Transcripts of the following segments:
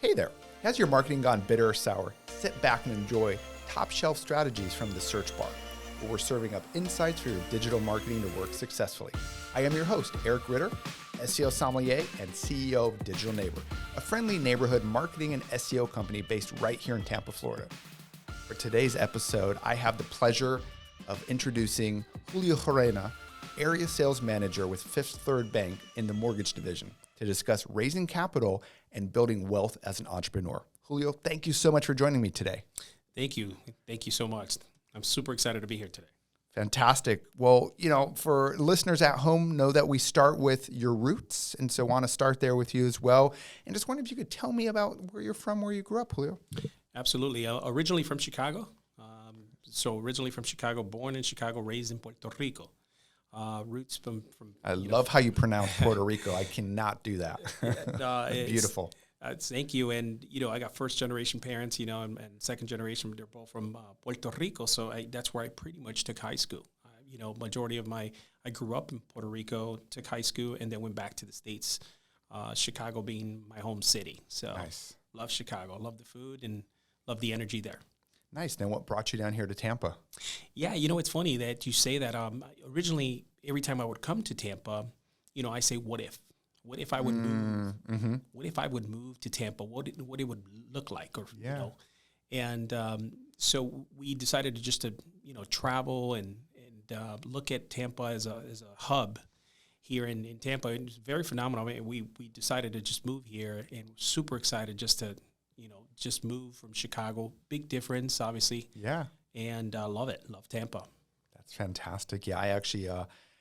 Hey there, has your marketing gone bitter or sour? Sit back and enjoy top shelf strategies from the search bar, where we're serving up insights for your digital marketing to work successfully. I am your host, Eric Ritter, SEO sommelier and CEO of Digital Neighbor, a friendly neighborhood marketing and SEO company based right here in Tampa, Florida. For today's episode, I have the pleasure of introducing Julio Gerena, area sales manager with Fifth Third Bank in the mortgage division, to discuss raising capital and building wealth as an entrepreneur. Julio, thank you so much for joining me today. Thank you. Thank you so much. I'm super excited to be here today. Fantastic. Well, for listeners at home, know that we start with your roots, and so want to start there with you as well. And just wondering if you could tell me about where you're from, where you grew up, Julio. Absolutely. Originally from Chicago. Originally from Chicago, born in Chicago, raised in Puerto Rico. Roots from I love how you pronounce Puerto Rico. I cannot do that. Beautiful. Thank you. And, I got first generation parents, and second generation, they're both from Puerto Rico. So that's where I pretty much took high school. Majority of I grew up in Puerto Rico, took high school, and then went back to the States, Chicago being my home city. So nice. Love Chicago, love the food, and love the energy there. Nice. Then what brought you down here to Tampa? Yeah, it's funny that you say that. Originally, every time I would come to Tampa, I say, what if? What if I would move? Mm-hmm. What if I would move to Tampa? What it would look like, And so we decided to travel and look at Tampa as a hub here in Tampa. It was very phenomenal. I mean, we decided to just move here, and we're super excited just to just move from Chicago. Big difference, obviously. Yeah. And love it. Love Tampa. That's fantastic. Yeah, I actually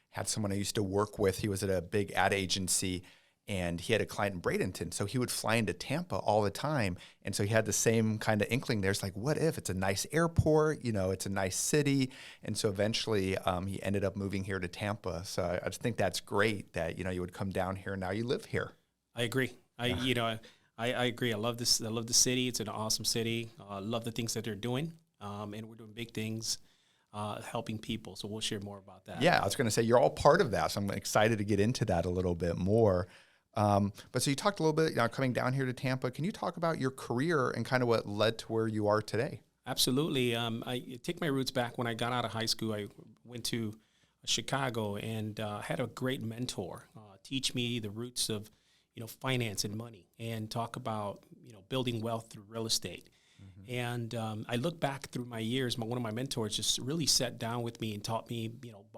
had someone I used to work with. He was at a big ad agency, and he had a client in Bradenton. So he would fly into Tampa all the time. And so he had the same kind of inkling there. It's like, what if? It's a nice airport, it's a nice city. And so eventually he ended up moving here to Tampa. So I just think that's great that, you would come down here and now you live here. I agree. I agree. I love this. I love the city. It's an awesome city. I love the things that they're doing. And we're doing big things, helping people. So we'll share more about that. Yeah, I was going to say, you're all part of that. So I'm excited to get into that a little bit more. But so you talked a little bit, coming down here to Tampa. Can you talk about your career and kind of what led to where you are today? Absolutely. I take my roots back. When I got out of high school, I went to Chicago and had a great mentor teach me the roots of finance and money, and talk about, building wealth through real estate. Mm-hmm. And I look back through my years, one of my mentors just really sat down with me and taught me,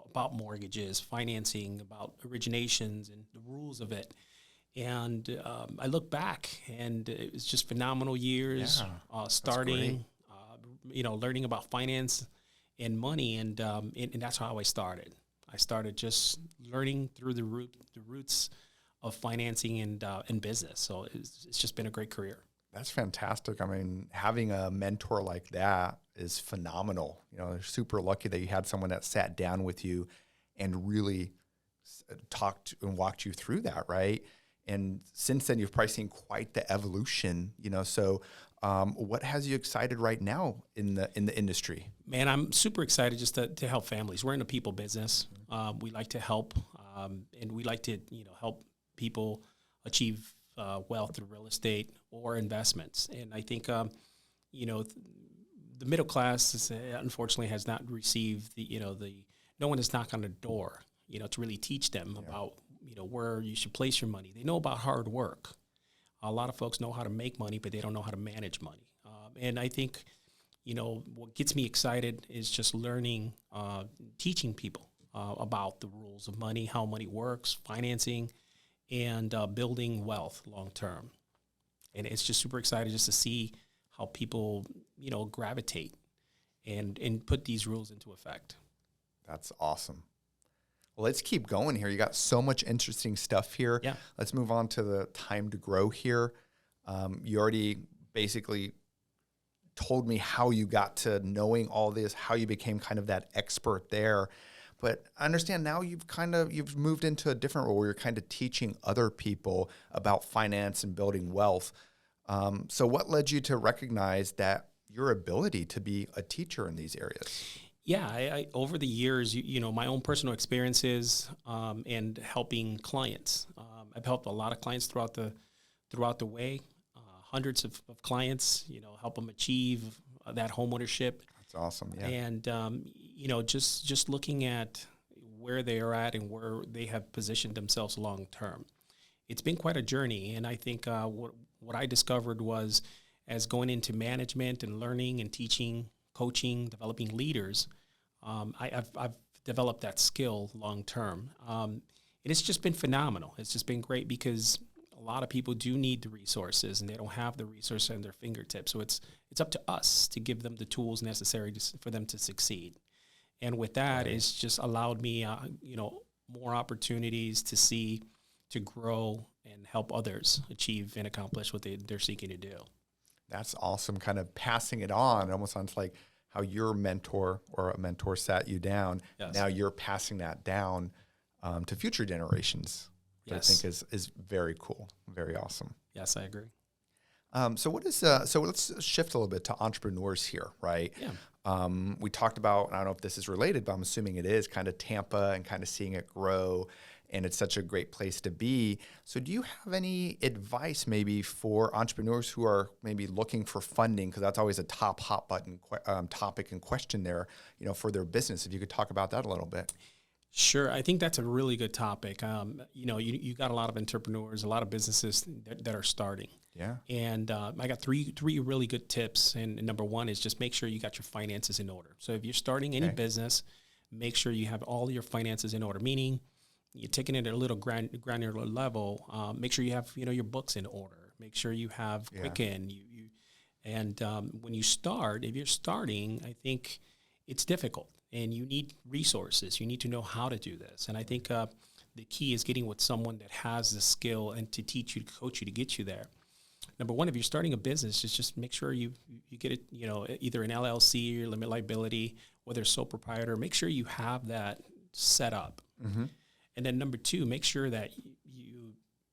about mortgages, financing, about originations and the rules of it. And I look back, and it was just phenomenal years, starting, learning about finance and money. And that's how I started. I started just learning through the roots of financing and business. So it's just been a great career. That's fantastic. I mean, having a mentor like that is phenomenal. They're super lucky that you had someone that sat down with you and really talked and walked you through that, right? And since then, you've probably seen quite the evolution, So what has you excited right now in the industry? Man, I'm super excited just to help families. We're in a people business. We like to help, and we like to, help people achieve wealth through real estate or investments. And I think, the middle class unfortunately has not received no one has knocked on the door, to really teach them about, where you should place your money. They know about hard work. A lot of folks know how to make money, but they don't know how to manage money. And I think, what gets me excited is just learning, teaching people about the rules of money, how money works, financing, and building wealth long term. And it's just super excited just to see how people, gravitate and put these rules into effect. That's awesome. Well, let's keep going here. You got so much interesting stuff here. Yeah. Let's move on to the time to grow here. You already basically told me how you got to knowing all this, how you became kind of that expert there. But I understand now you've moved into a different role where you're kind of teaching other people about finance and building wealth. So what led you to recognize that your ability to be a teacher in these areas? Yeah, I over the years, my own personal experiences and helping clients. I've helped a lot of clients throughout the way, hundreds of clients, help them achieve that home ownership. That's awesome. Yeah. And, just looking at where they are at and where they have positioned themselves long term. It's been quite a journey. And I think what I discovered was, as going into management and learning and teaching, coaching, developing leaders, I've developed that skill long term. And it's just been phenomenal. It's just been great because a lot of people do need the resources and they don't have the resources at their fingertips. So it's up to us to give them the tools necessary for them to succeed. And with that, it's just allowed me, more opportunities to grow and help others achieve and accomplish what they're seeking to do. That's awesome. Kind of passing it on. It almost sounds like how your mentor or a mentor sat you down. Yes. Now you're passing that down to future generations. Yes. I think is very cool, very awesome. Yes, I agree. So let's shift a little bit to entrepreneurs here, right? Yeah. We talked about, I don't know if this is related, but I'm assuming it is, kind of Tampa and kind of seeing it grow. And it's such a great place to be. So do you have any advice maybe for entrepreneurs who are maybe looking for funding? Because that's always a top hot button topic and question there, for their business. If you could talk about that a little bit. Sure. I think that's a really good topic. You got a lot of entrepreneurs, a lot of businesses that are starting. Yeah. And I got three really good tips. And number one is just make sure you got your finances in order. So if you're starting any business, make sure you have all your finances in order, meaning you're taking it at a little granular level. Make sure you have your books in order. Make sure you have Quicken. When you start, if you're starting, I think it's difficult and you need resources. You need to know how to do this. And I think the key is getting with someone that has the skill and to teach you, to coach you, to get you there. Number one, if you're starting a business, just make sure you get it, either an LLC or limit liability, whether it's sole proprietor. Make sure you have that set up. Mm-hmm. And then number two, make sure that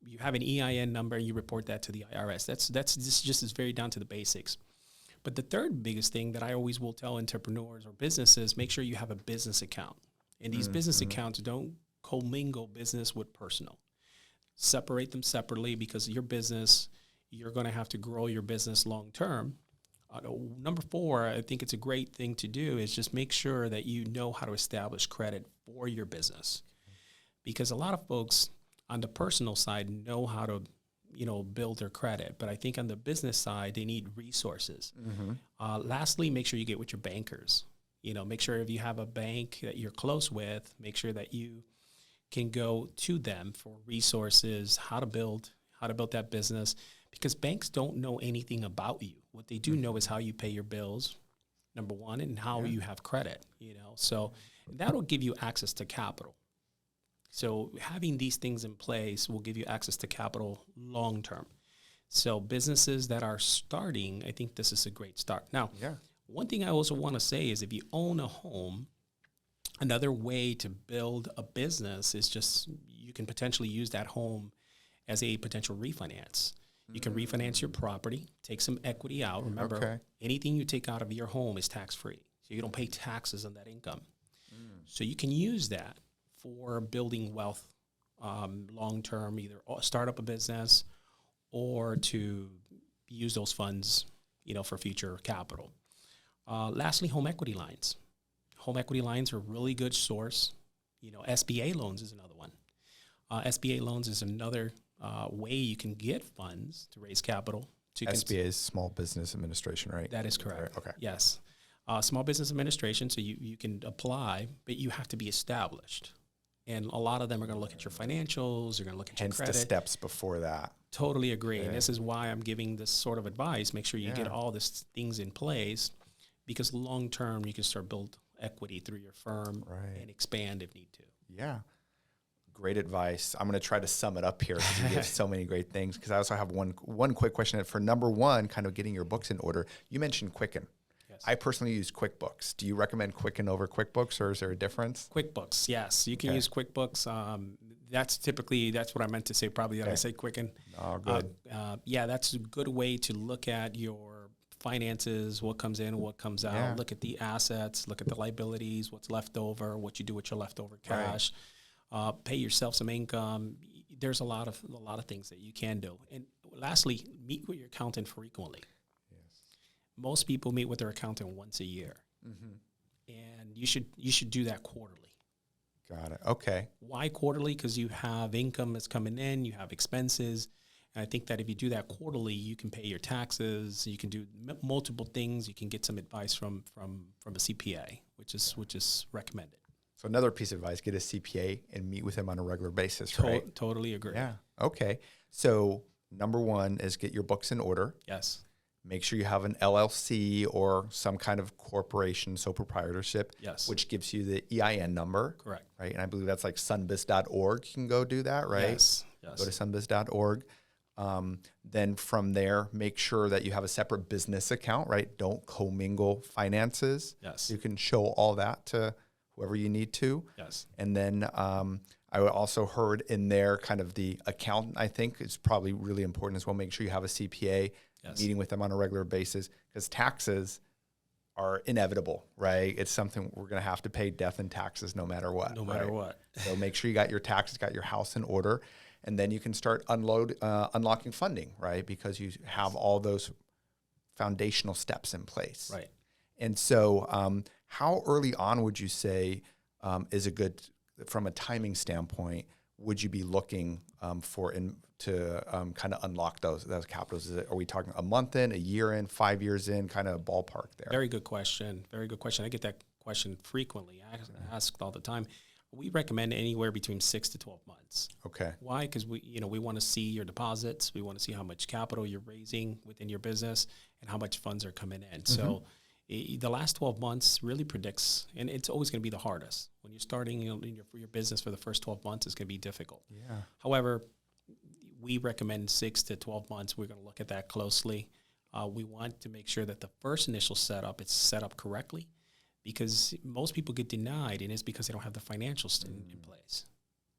you have an EIN number and you report that to the IRS. This just is very down to the basics. But the third biggest thing that I always will tell entrepreneurs or businesses, make sure you have a business account. And these business accounts don't commingle business with personal. Separate them separately because your business, you're going to have to grow your business long term. Number four, I think it's a great thing to do is just make sure that you know how to establish credit for your business. Because a lot of folks on the personal side know how to, build their credit. But I think on the business side, they need resources. Mm-hmm. Lastly, make sure you get with your bankers. Make sure if you have a bank that you're close with, make sure that you can go to them for resources, how to build that business. Because banks don't know anything about you. What they do know is how you pay your bills, number one, and how you have credit, So that'll give you access to capital. So having these things in place will give you access to capital long term. So businesses that are starting, I think this is a great start. Now, one thing I also want to say is if you own a home, another way to build a business is just you can potentially use that home as a potential refinance. You can refinance your property, take some equity out. Remember, anything you take out of your home is tax-free. So you don't pay taxes on that income. So you can use that for building wealth long-term, either start up a business or to use those funds, for future capital. Lastly, home equity lines. Home equity lines are a really good source. SBA loans is another one. SBA loans is another way you can get funds to raise capital. SBA is Small Business Administration, right? That is correct. Okay. Yes. Small Business Administration, so you can apply, but you have to be established. And a lot of them are going to look at your financials, they're going to look at your credit. Hence the steps before that. Totally agree. And this is why I'm giving this sort of advice. Make sure you get all these things in place because long term you can start build equity through your firm and expand if need to. Yeah. Great advice. I'm going to try to sum it up here because you give so many great things. Because I also have one quick question. For number one, kind of getting your books in order, you mentioned Quicken. Yes. I personally use QuickBooks. Do you recommend Quicken over QuickBooks, or is there a difference? QuickBooks, yes. You can use QuickBooks. That's what I meant to say. Probably did I say Quicken? Oh, good. That's a good way to look at your finances, what comes in, what comes out. Look at the assets, look at the liabilities, what's left over, what you do with your leftover cash. Pay yourself some income. There's a lot of things that you can do. And lastly, meet with your accountant frequently. Yes. Most people meet with their accountant once a year, and you should do that quarterly. Got it. Okay. Why quarterly? Because you have income that's coming in, you have expenses, and I think that if you do that quarterly, you can pay your taxes, you can do multiple things, you can get some advice from a CPA, which is recommended. So another piece of advice: get a CPA and meet with him on a regular basis. Right? Totally agree. Yeah. Okay. So number one is get your books in order. Yes. Make sure you have an LLC or some kind of corporation, sole proprietorship, Yes. which gives you the EIN number. Correct. Right. And I believe that's like sunbiz.org. You can go do that, right? Yes. Go to sunbiz.org. Then from there, make sure that you have a separate business account, right? Don't commingle finances. Yes. You can show all that to whoever you need to. Yes. And then I also heard in there kind of the accountant, I think, is probably really important as well. Make sure you have a CPA, meeting with them on a regular basis, because taxes are inevitable, right? It's something we're going to have to pay, death and taxes no matter what. No matter what. So make sure you got your taxes, got your house in order, and then you can start unlocking funding, right? Because you have all those foundational steps in place. Right. And so how early on would you say is a good, from a timing standpoint, would you be looking to kind of unlock those capitals? Are we talking a month in, a year in, 5 years in, kind of ballpark there? Very good question. Very good question. I get that question frequently. I ask all the time. We recommend anywhere between 6 to 12 months. Okay. Why? Because we want to see your deposits. We want to see how much capital you're raising within your business and how much funds are coming in. So the last 12 months really predicts, and it's always going to be the hardest. When you're starting your business for the first 12 months, it's going to be difficult. Yeah. However, we recommend 6 to 12 months. We're going to look at that closely. We want to make sure that the first initial setup is set up correctly, because most people get denied, and it's because they don't have the financials in place.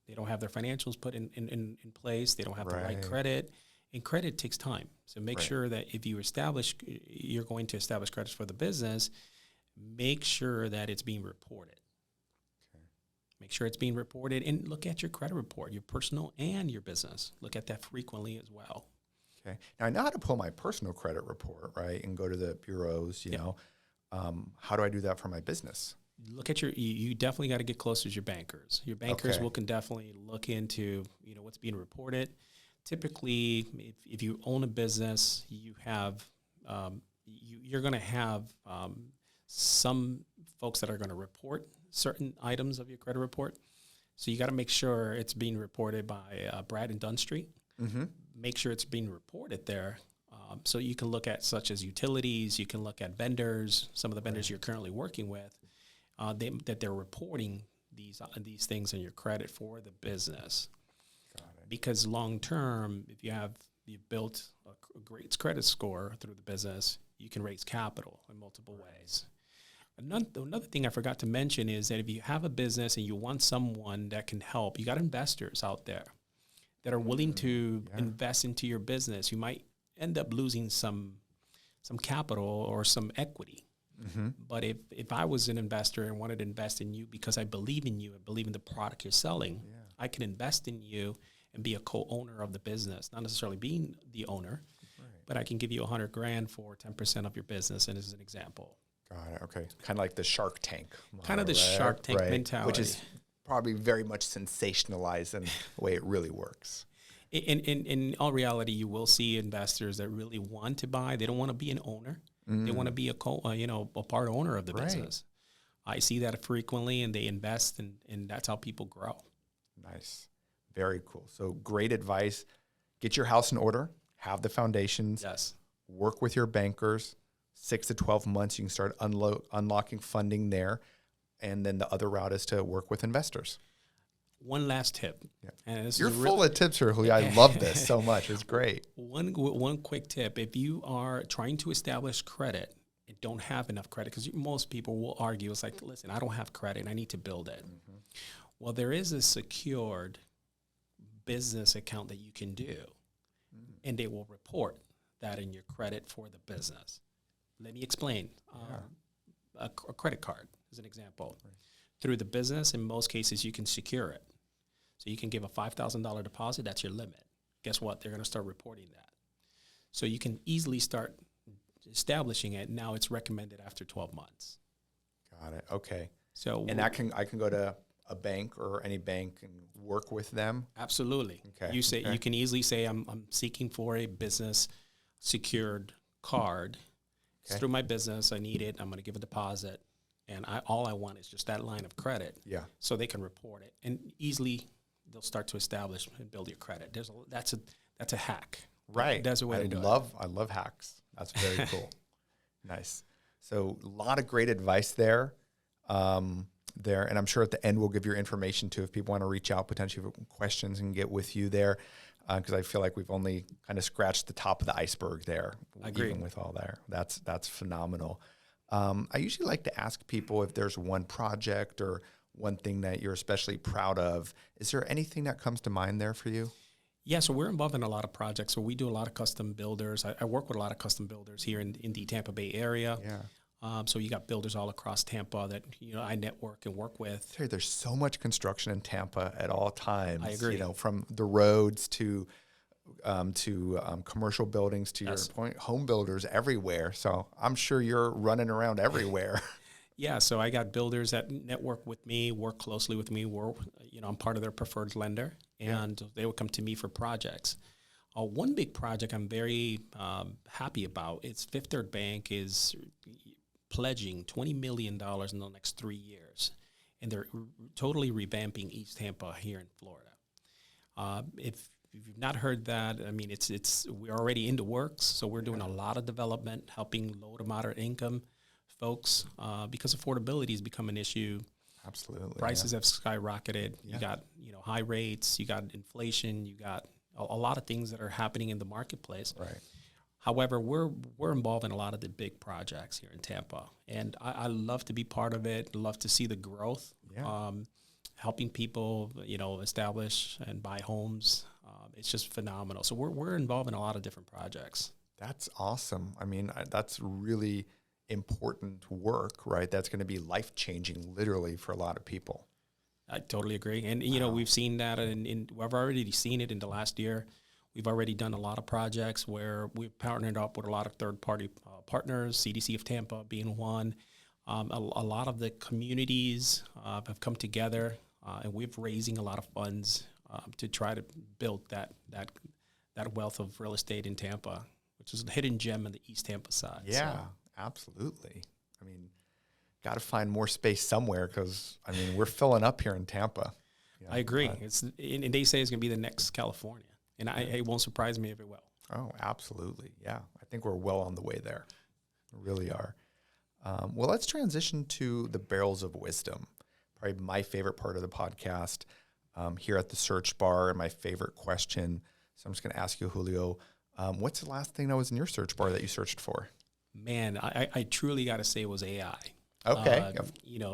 They don't have their financials put in place. They don't have the right credit. And credit takes time. So make sure that if you're going to establish credits for the business, make sure that it's being reported. Okay. Make sure it's being reported, and look at your credit report, your personal and your business. Look at that frequently as well. Okay. Now I know how to pull my personal credit report, right, and go to the bureaus, you know. How do I do that for my business? Look at you definitely got to get closer to your bankers. Your bankers can definitely look into, what's being reported. Typically, if you own a business, you have you're going to have some folks that are going to report certain items of your credit report. So you got to make sure it's being reported by Brad and Dunn Street. Mm-hmm. Make sure it's being reported there. So you can look at such as utilities, you can look at vendors, some of the vendors you're currently working with, that they're reporting these things on your credit for the business. Because long term, if you've built a great credit score through the business, you can raise capital in multiple ways. Another thing I forgot to mention is that if you have a business and you want someone that can help, you got investors out there that are willing to invest into your business. You might end up losing some capital or some equity. Mm-hmm. But if I was an investor and wanted to invest in you because I believe in you and believe in the product you're selling, I can invest in you and be a co-owner of the business, not necessarily being the owner, but I can give you $100,000 for 10% of your business. And this is an example. Got it. Okay. Kind of like the Shark Tank model, kind of the Shark Tank mentality. Which is probably very much sensationalized in the way it really works. In all reality, you will see investors that really want to buy. They don't want to be an owner. They want to be a part owner of the business. I see that frequently, and they invest, and that's how people grow. Nice. Very cool. So great advice. Get your house in order. Have the foundations. Yes. Work with your bankers. 6 to 12 months, you can start unlocking funding there. And then the other route is to work with investors. One last tip. Yeah. And You're full of tips here, Julio. I love this so much. It's great. One quick tip. If you are trying to establish credit and don't have enough credit, because most people will argue, it's like, listen, I don't have credit and I need to build it. Mm-hmm. Well, there is a secured business account that you can do, and they will report that in your credit for the business. Let me explain. A credit card is an example. Right. Through the business, in most cases, you can secure it. So you can give a $5,000 deposit. That's your limit. Guess what? They're going to start reporting that. So you can easily start establishing it. Now it's recommended after 12 months. Got it. Okay. So And I can go to a bank or any bank and work with them? absolutely. Okay. You can easily say, I'm seeking for a business secured card. It's through my business. I need it. I'm going to give a deposit. And all I want is just that line of credit. Yeah. So they can report it. And easily they'll start to establish and build your credit. That's a hack. Right. That's a way to do it. I love hacks. That's very cool. Nice. So a lot of great advice there. And I'm sure at the end we'll give your information too if people want to reach out potentially with questions and get with you there, because I feel like we've only kind of scratched the top of the iceberg there. I agree. Even with all there. That's phenomenal. I usually like to ask people if there's one project or one thing that you're especially proud of. Is there anything that comes to mind there for you? Yeah, so we're involved in a lot of projects. So we do a lot of custom builders. I work with a lot of custom builders here in the Tampa Bay area. Yeah. So you got builders all across Tampa that I network and work with. There's so much construction in Tampa at all times. I agree. From the roads to commercial buildings to Yes. your point, home builders everywhere. So I'm sure you're running around everywhere. Yeah, so I got builders that network with me, work closely with me. I'm part of their preferred lender, and they would come to me for projects. One big project I'm very happy about is Fifth Third Bank is pledging $20 million in the next 3 years, and they're totally revamping East Tampa here in Florida. If you've not heard that, I mean, we're already into works, so we're doing a lot of development, helping low to moderate income folks, because affordability has become an issue. Absolutely. Prices have skyrocketed. Yeah. You got high rates, you got inflation, you got a lot of things that are happening in the marketplace. Right. However, we're involved in a lot of the big projects here in Tampa, and I love to be part of it. Love to see the growth, helping people, establish and buy homes. It's just phenomenal. So we're involved in a lot of different projects. That's awesome. I mean, that's really important work, right? That's going to be life-changing, literally, for a lot of people. I totally agree. And, we've seen that, and we've already seen it in the last year. We've already done a lot of projects where we've partnered up with a lot of third-party partners, CDC of Tampa being one. A lot of the communities have come together, and we're raising a lot of funds to try to build that wealth of real estate in Tampa, which is a hidden gem on the East Tampa side. Yeah, So, absolutely. I mean, got to find more space somewhere because, we're filling up here in Tampa. I agree. And they say it's going to be the next California. And it won't surprise me if it will. Oh, absolutely. Yeah. I think we're well on the way there. We really are. Well, let's transition to the barrels of wisdom. Probably my favorite part of the podcast here at the search bar, and my favorite question. So I'm just going to ask you, Julio, what's the last thing that was in your search bar that you searched for? Man, I truly got to say it was AI. Okay.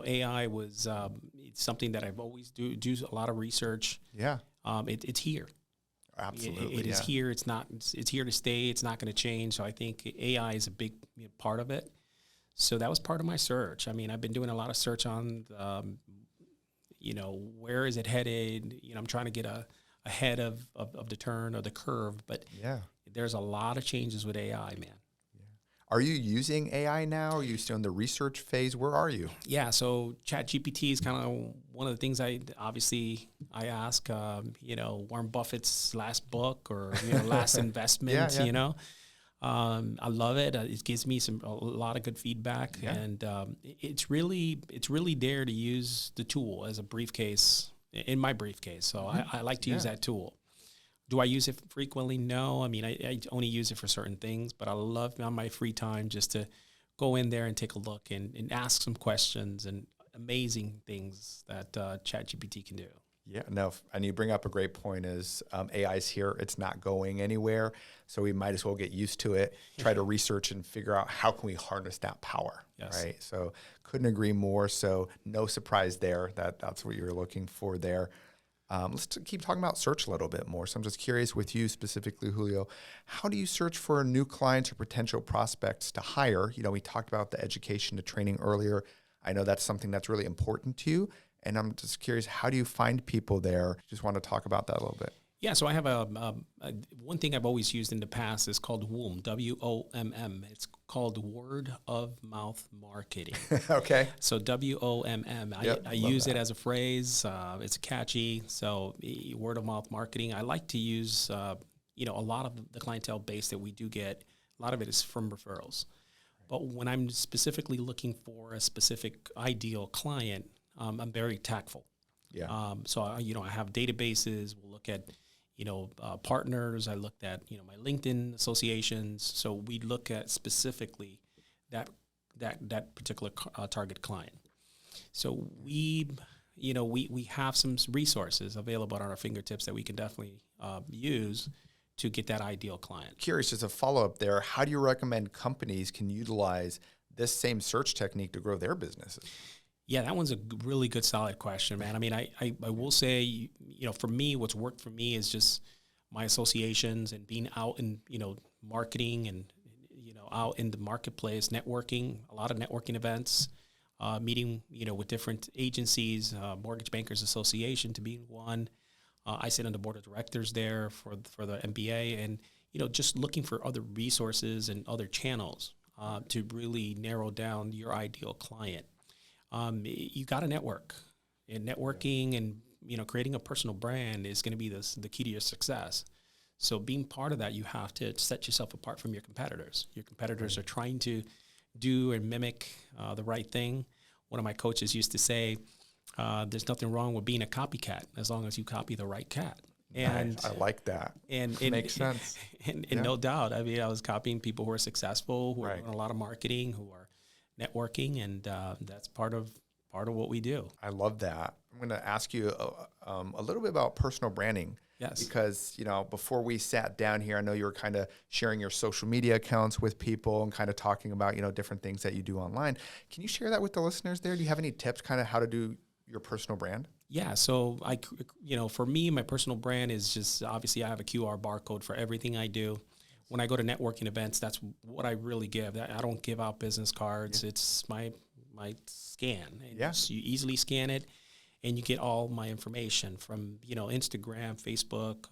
AI was it's something that I've always do a lot of research. Yeah. It's here. Absolutely. It is here. It's here to stay. It's not going to change. So I think AI is a big part of it. So that was part of my search. I've been doing a lot of search on, where is it headed? I'm trying to get ahead of the turn or the curve. But there's a lot of changes with AI, man. Are you using AI now? Are you still in the research phase? Where are you? Yeah, so ChatGPT is kind of one of the things I ask, Warren Buffett's last book or, last investment, I love it. It gives me a lot of good feedback, and it's really there to use the tool as a briefcase, in my briefcase. So I like to use that tool. Do I use it frequently? No. I only use it for certain things, but I love on my free time just to go in there and take a look and ask some questions and amazing things that ChatGPT can do. Yeah, no, and you bring up a great point is AI's here. It's not going anywhere. So we might as well get used to it, try to research and figure out how can we harness that power, right? So couldn't agree more. So no surprise there that's what you're looking for there. Let's keep talking about search a little bit more. So I'm just curious with you specifically, Julio, how do you search for new clients or potential prospects to hire? We talked about the education to training earlier. I know that's something that's really important to you. And I'm just curious, how do you find people there? Just want to talk about that a little bit. Yeah, so I have one thing I've always used in the past is called WOMM, WOMM. It's called word of mouth marketing. Okay. So WOMM, Yep, I love use it that. as a phrase. It's catchy. So word of mouth marketing. I like to use, a lot of the clientele base that we do get. A lot of it is from referrals. But when I'm specifically looking for a specific ideal client, I'm very tactful. Yeah. I have databases. We'll look at, partners. I looked at, my LinkedIn associations. So we look at specifically that particular target client. So we have some resources available at our fingertips that we can definitely use to get that ideal client. Curious, as a follow-up there, how do you recommend companies can utilize this same search technique to grow their businesses? Yeah, that one's a really good, solid question, man. I mean, I will say, for me, what's worked for me is just my associations and being out in, marketing and, out in the marketplace, networking, a lot of networking events, meeting, with different agencies, Mortgage Bankers Association to be one. I sit on the board of directors there for the MBA and, just looking for other resources and other channels to really narrow down your ideal client. You got to network, and networking and creating a personal brand is going to be the key to your success. So being part of that, you have to set yourself apart from your competitors. Your competitors are trying to do and mimic the right thing. One of my coaches used to say, "There's nothing wrong with being a copycat as long as you copy the right cat." And nice. I like that. And makes sense. And no doubt, I mean, I was copying people who are successful, who are doing a lot of marketing, who are networking, and that's part of what we do. I love that. I'm going to ask you a little bit about personal branding. Yes. Because, before we sat down here, I know you were kind of sharing your social media accounts with people and kind of talking about, different things that you do online. Can you share that with the listeners there? Do you have any tips kind of how to do your personal brand? Yeah. So for me, my personal brand is just, obviously I have a QR barcode for everything I do. When I go to networking events, that's what I really give. I don't give out business cards. Yeah. It's my scan. And you easily scan it, and you get all my information from, Instagram, Facebook,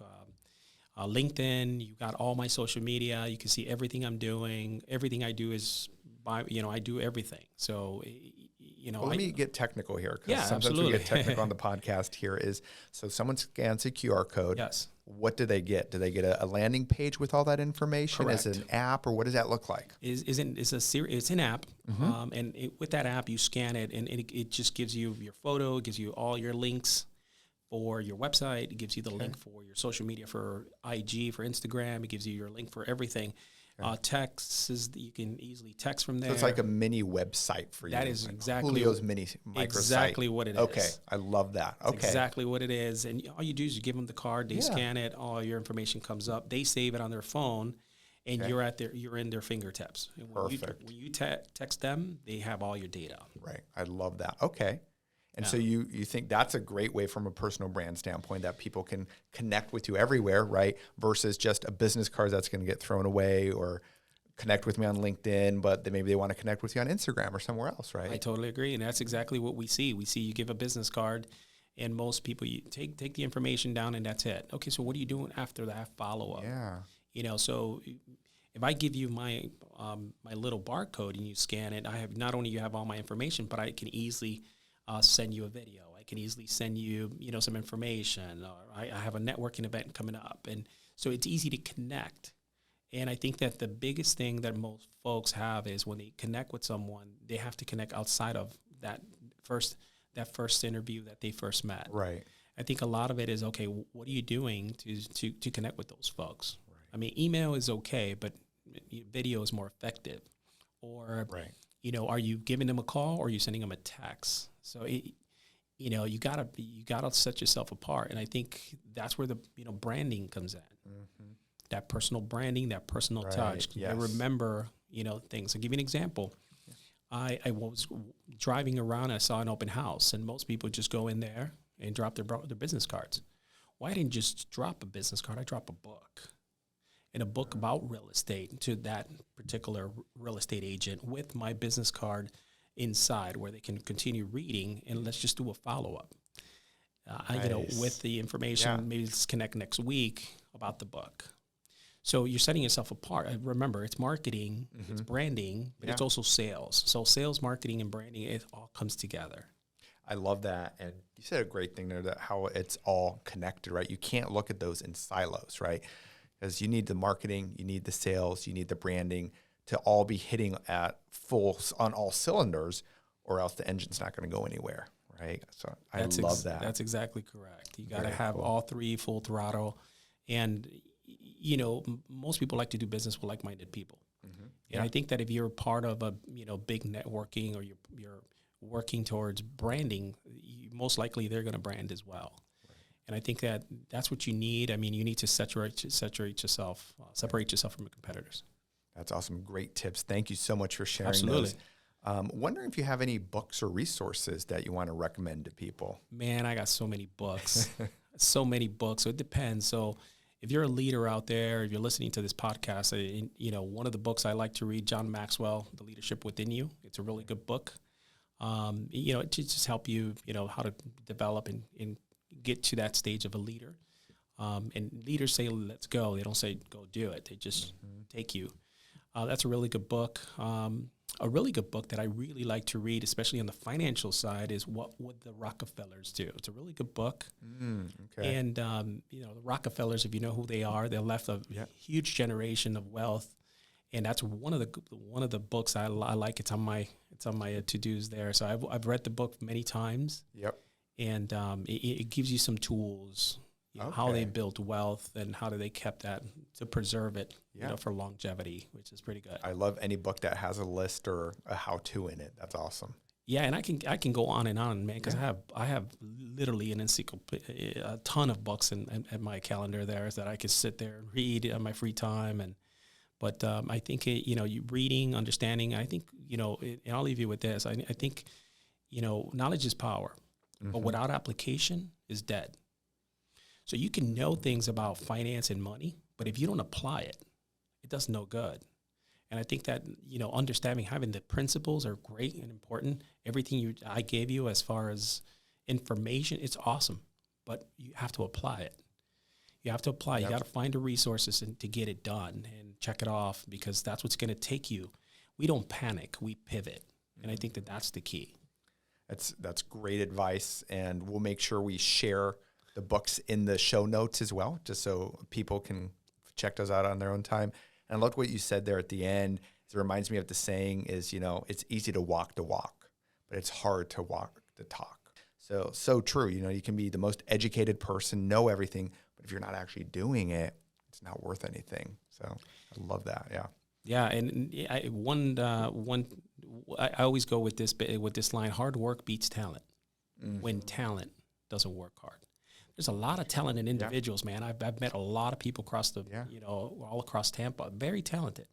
LinkedIn. You got all my social media. You can see everything I'm doing. Everything I do is I do everything. So, Well, let me get technical here, because sometimes absolutely. we get technical on the podcast here. So someone scans a QR code. Yes. What do they get? Do they get a landing page with all that information? Correct. Is it an app, or what does that look like? It's an app, and with that app, you scan it, and it just gives you your photo, it gives you all your links for your website, it gives you the link for your social media, for IG, for Instagram, it gives you your link for everything. Texts is you can easily text from there. So it's like a mini website for you. That is exactly Julio's mini microsite. Exactly what it is. Okay, I love that. Okay, that's exactly what it is. And all you do is you give them the card, they scan it, all your information comes up, they save it on their phone, and you're in their fingertips. And Perfect. When you text them, they have all your data. Right. I love that. Okay. And so you think that's a great way from a personal brand standpoint that people can connect with you everywhere, right? Versus just a business card that's going to get thrown away, or connect with me on LinkedIn, but maybe they want to connect with you on Instagram or somewhere else, right? I totally agree. And that's exactly what we see. We see you give a business card, and most people, you take the information down, and that's it. Okay, so what are you doing after that follow-up? Yeah. So if I give you my my little barcode and you scan it, I have not only you have all my information, but I can easily send you a video. I can easily send you, some information. Or I have a networking event coming up, and so it's easy to connect. And I think that the biggest thing that most folks have is when they connect with someone, they have to connect outside of that first interview that they first met. Right. I think a lot of it is, okay, what are you doing to connect with those folks? Right. I mean, email is okay, but video is more effective. Or, are you giving them a call, or are you sending them a text? So, you gotta set yourself apart, and I think that's where the branding comes in. Mm-hmm. That personal branding, that personal touch. Yes. I remember things. I'll give you an example. Yeah. I was driving around, and I saw an open house, and most people just go in there and drop their business cards. Well, I didn't just drop a business card. I dropped a book. And a book about real estate to that particular real estate agent with my business card inside, where they can continue reading, and let's just do a follow-up. Nice. with the information. Yeah. Maybe let's connect next week about the book. So you're setting yourself apart. Remember, it's marketing, it's branding, but it's also sales. So sales, marketing, and branding, it all comes together. I love that. And you said a great thing there, that how it's all connected, right? You can't look at those in silos, right? Because you need the marketing, you need the sales, you need the branding to all be hitting at full on all cylinders, or else the engine's not going to go anywhere, right? So I love that. That's exactly correct. You got to Very have cool. all three full throttle. And, most people like to do business with like-minded people. And I think that if you're part of a, big networking, or you're working towards branding, most likely they're going to brand as well. Right. And I think that that's what you need. I mean, you need to separate yourself from your competitors. That's awesome. Great tips. Thank you so much for sharing Absolutely. those. Wondering if you have any books or resources that you want to recommend to people. Man, I got so many books, so it depends. So if you're a leader out there, if you're listening to this podcast, one of the books I like to read, John Maxwell, The Leadership Within You. It's a really good book. It just help you, how to develop and get to that stage of a leader. And leaders say, let's go. They don't say, go do it. They just take you. That's a really good book. A really good book that I really like to read, especially on the financial side, is What Would the Rockefellers Do? It's a really good book. Okay. And, the Rockefellers, if you know who they are, they left a huge generation of wealth. And that's one of the books I like. It's on my to-dos there. So I've read the book many times. Yep. And it gives you some tools, how they built wealth and how they kept that to preserve it, for longevity, which is pretty good. I love any book that has a list or a how-to in it. That's awesome. Yeah, and I can go on and on, man, because I have literally an encyclopedia, a ton of books at my calendar there that I can sit there and read on my free time. But I think you reading, understanding. I think and I'll leave you with this. I think knowledge is power, but without application is dead. So you can know things about finance and money, but if you don't apply it, it does no good. And I think that, understanding, having the principles are great and important. Everything I gave you as far as information, it's awesome, but you have to apply it. You have to apply. You got to find the resources to get it done and check it off, because that's what's going to take you. We don't panic. We pivot. And I think that that's the key. That's great advice. And we'll make sure we share the books in the show notes as well, just so people can check those out on their own time. And I love what you said there at the end. It reminds me of the saying is, it's easy to walk the walk, but it's hard to walk the talk. So true. You can be the most educated person, know everything, but if you're not actually doing it, it's not worth anything. So I love that. Yeah. Yeah. And I always go with this line: hard work beats talent when talent doesn't work hard. There's a lot of talented individuals, man. I've met a lot of people across all across Tampa, very talented.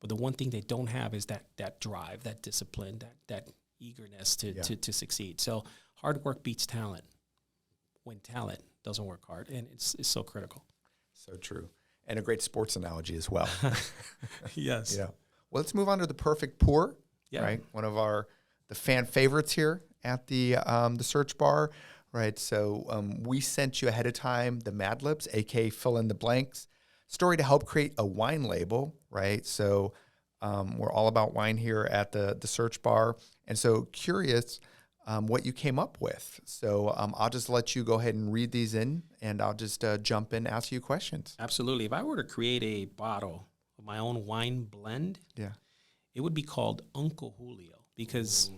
But the one thing they don't have is that drive, that discipline, that eagerness to succeed. So hard work beats talent when talent doesn't work hard, and it's so critical. So true. And a great sports analogy as well. Yes. Yeah. Well, let's move on to the perfect pour. Yeah. Right. One of the fan favorites here at the search bar. Right. So we sent you ahead of time the Mad Libs, aka fill in the blanks, story to help create a wine label. Right. So we're all about wine here at the search bar. And so curious what you came up with. So I'll just let you go ahead and read these in, and I'll just jump in, ask you questions. Absolutely. If I were to create a bottle of my own wine blend, it would be called Uncle Julio, because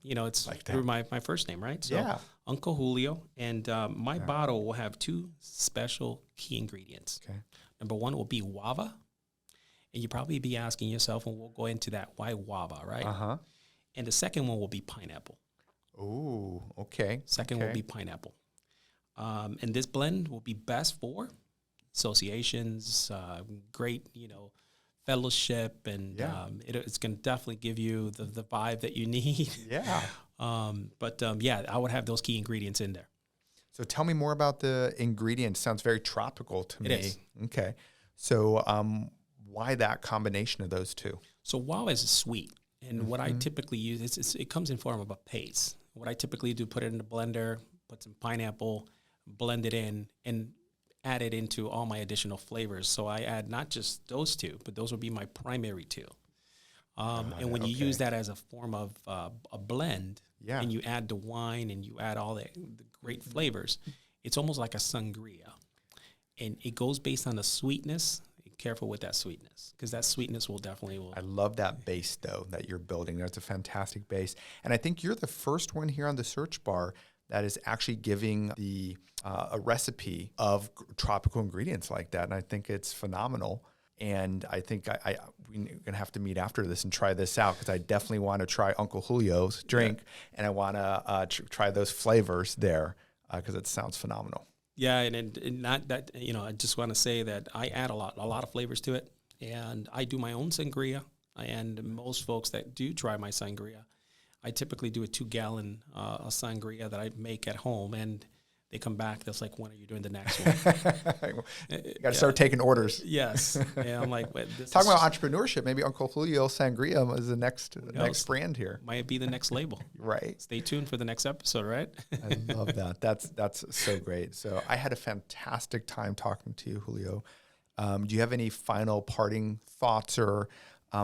it's like through my first name, right? So Uncle Julio. And my bottle will have two special key ingredients. Okay. Number one will be guava. And you probably be asking yourself, and we'll go into that, why guava, right? Uh-huh. And the second one will be pineapple. Oh, okay. Second will be pineapple. And this blend will be best for associations, great, fellowship, and it's going to definitely give you the vibe that you need. Yeah. I would have those key ingredients in there. So tell me more about the ingredients. Sounds very tropical to me. It is. Okay. So why that combination of those two? So guava is sweet. And what I typically use, it comes in form of a paste. What I typically do, put it in the blender, put some pineapple, blend it in, and add it into all my additional flavors. So I add not just those two, but those would be my primary two. And when you use that as a form of a blend, and you add the wine and you add all the great flavors, it's almost like a sangria. And it goes based on the sweetness. Be careful with that sweetness, because that sweetness will definitely. I love that base, though, that you're building. That's a fantastic base. And I think you're the first one here on the Search Bar that is actually giving a recipe of tropical ingredients like that. And I think it's phenomenal. And I think we're going to have to meet after this and try this out, because I definitely want to try Uncle Julio's drink, and I want to try those flavors there, because it sounds phenomenal. Yeah, and not that, I just want to say that I add a lot of flavors to it, and I do my own sangria. And most folks that do try my sangria, I typically do a 2-gallon sangria that I make at home, and they come back. That's like, when are you doing the next one? You got to start taking orders. Yes. And I'm like, talking about entrepreneurship, maybe Uncle Julio Sangria is the next brand here. Might be the next label. Right. Stay tuned for the next episode, right? I love that. That's so great. So I had a fantastic time talking to you, Julio. Do you have any final parting thoughts or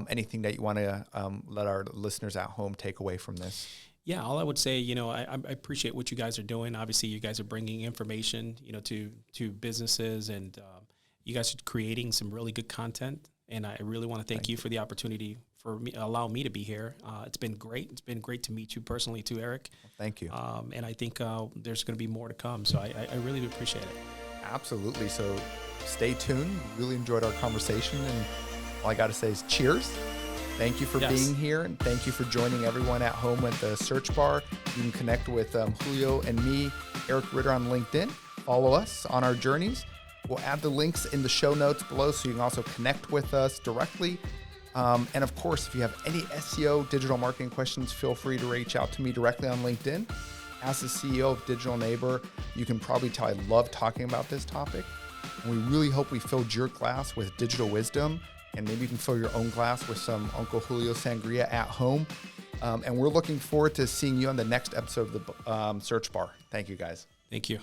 anything that you want to let our listeners at home take away from this? Yeah, all I would say, I appreciate what you guys are doing. Obviously, you guys are bringing information, to businesses, and you guys are creating some really good content. And I really want to thank you for the opportunity for allow me to be here. It's been great. It's been great to meet you personally too, Eric. Thank you. And I think there's going to be more to come. So I really do appreciate it. Absolutely. So stay tuned. Really enjoyed our conversation. And all I got to say is cheers. Thank you for being here, and thank you for joining everyone at home at the Search Bar. You can connect with Julio and me, Eric Ritter, on LinkedIn. Follow us on our journeys. We'll add the links in the show notes below, so you can also connect with us directly. And of course, if you have any SEO digital marketing questions, feel free to reach out to me directly on LinkedIn. As the CEO of Digital Neighbor, you can probably tell I love talking about this topic. And we really hope we filled your glass with digital wisdom. And maybe you can fill your own glass with some Uncle Julio Sangria at home. And we're looking forward to seeing you on the next episode of the Search Bar. Thank you, guys. Thank you.